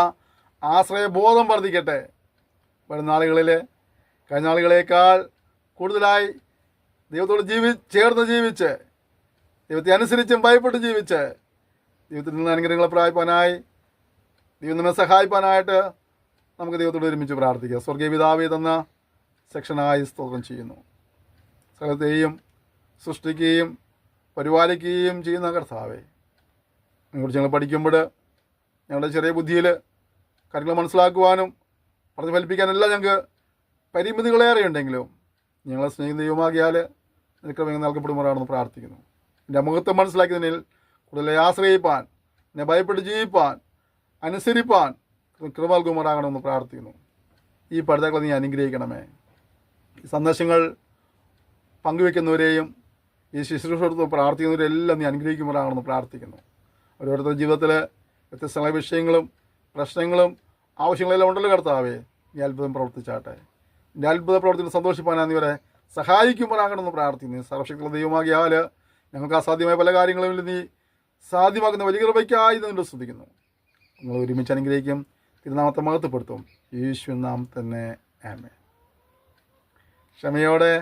ആശ്രയബോധം വർദ്ധിക്കട്ടെ. വരുന്ന നാളുകളിൽ കഴിഞ്ഞ നാളുകളേക്കാൾ കൂടുതലായി ദൈവത്തോട് ചേർന്ന് ജീവിച്ച് ദൈവത്തെ അനുസരിച്ചും ഭയപ്പെട്ട് ജീവിച്ച് ദൈവത്തിൽ നിന്ന് അനുഗ്രഹങ്ങളെ പ്രാപിപ്പാനായി ദൈവം നമ്മെ സഹായിപ്പാനായിട്ട് നമുക്ക് ദൈവത്തോട് ഒരുമിച്ച് പ്രാർത്ഥിക്കുക. സ്വർഗീയ പിതാവേ തന്ന സെക്ഷനായി സ്തോത്രം ചെയ്യുന്നു. സകലത്തെയും സൃഷ്ടിക്കുകയും പരിപാലിക്കുകയും ചെയ്യുന്ന കർത്താവേ, അതിനെക്കുറിച്ച് ഞങ്ങൾ പഠിക്കുമ്പോൾ ഞങ്ങളുടെ ചെറിയ ബുദ്ധിയിൽ കാര്യങ്ങൾ മനസ്സിലാക്കുവാനും പറഞ്ഞ് ഫലിപ്പിക്കാനെല്ലാം ഞങ്ങൾക്ക് പരിമിതികളേറെ ഉണ്ടെങ്കിലും ഞങ്ങളെ സ്നേഹിത ദൈവമാകിയാൽ നിനക്ക് നൽകപ്പെടുമാറാണെന്ന് പ്രാർത്ഥിക്കുന്നു. എൻ്റെ മുഖത്വം മനസ്സിലാക്കിയതിനിൽ കൂടുതൽ ആശ്രയിപ്പാൻ, എന്നെ ഭയപ്പെട്ട് ജീവിപ്പാൻ, അനുസരിപ്പാൻ കൃപ നൽകുമാറാകണമെന്ന് പ്രാർത്ഥിക്കുന്നു. ഈ പഠിതാക്കളെ നീ അനുഗ്രഹിക്കണമേ. ഈ സന്ദേശങ്ങൾ പങ്കുവെക്കുന്നവരെയും ഈ ശുശ്രൂഷയോട് പ്രാർത്ഥിക്കുന്നവരെല്ലാം നീ അനുഗ്രഹിക്കുമാറാകണമെന്ന് പ്രാർത്ഥിക്കുന്നു. ഓരോരുത്തരുടെ ജീവിതത്തിൽ വ്യത്യസ്തമായ വിഷയങ്ങളും പ്രശ്നങ്ങളും ആവശ്യങ്ങളെല്ലാം ഉണ്ടല്ലോ കർത്താവേ, നീ അത്ഭുതം പ്രവർത്തിച്ചാട്ടെ. എൻ്റെ അത്ഭുത പ്രവർത്തികൾ സന്തോഷിപ്പാനാണ് ഇവരെ സഹായിക്കുമാറാകണമെന്ന് പ്രാർത്ഥിക്കുന്നു. സർവശക്തിയുള്ള ദൈവമാകിയാൽ ഞങ്ങൾക്ക് അസാധ്യമായ പല കാര്യങ്ങളും നീ സാധ്യമാക്കുന്ന വലിയ കൃപയ്ക്കായി നിന്നെ സ്തുതിക്കുന്നു. നിങ്ങൾ ഒരുമിച്ച് അനുഗ്രഹിക്കും, തിരുനാമത്തെ മഹത്വപ്പെടുത്തും. യേശുവിൻ നാമത്തിൽ തന്നെ ആമേൻ. ക്ഷമയോടെ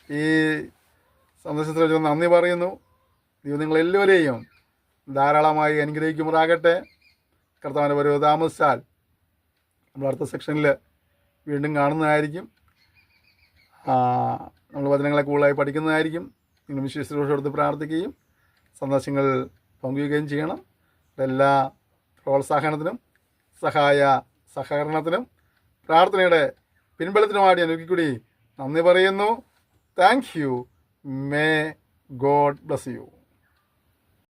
ഈ സന്ദേശത്തിൽ നന്ദി പറയുന്നു. ദൈവം നിങ്ങളെല്ലാവരെയും ധാരാളമായി അനുഗ്രഹിക്കുമാറാകട്ടെ. കർത്താവിൻ്റെ വരവ് താമസിച്ചാൽ നമ്മൾ അടുത്ത സെക്ഷനിൽ വീണ്ടും കാണുന്നതായിരിക്കും. നമ്മൾ വചനങ്ങളെ കൂടുതലായി പഠിക്കുന്നതായിരിക്കും. നിങ്ങൾ വിശ്വസിച്ചോടുത്ത് പ്രാർത്ഥിക്കുകയും സന്ദേശങ്ങൾ പങ്കുവയ്ക്കുകയും ചെയ്യണം. എല്ലാ പ്രോത്സാഹനത്തിനും സഹകരണത്തിനും പ്രാർത്ഥനയുടെ പിൻബലത്തിനുമായി ഞാൻ ഒരിക്കൽ കൂടി നന്ദി പറയുന്നു. Thank you. May God bless you.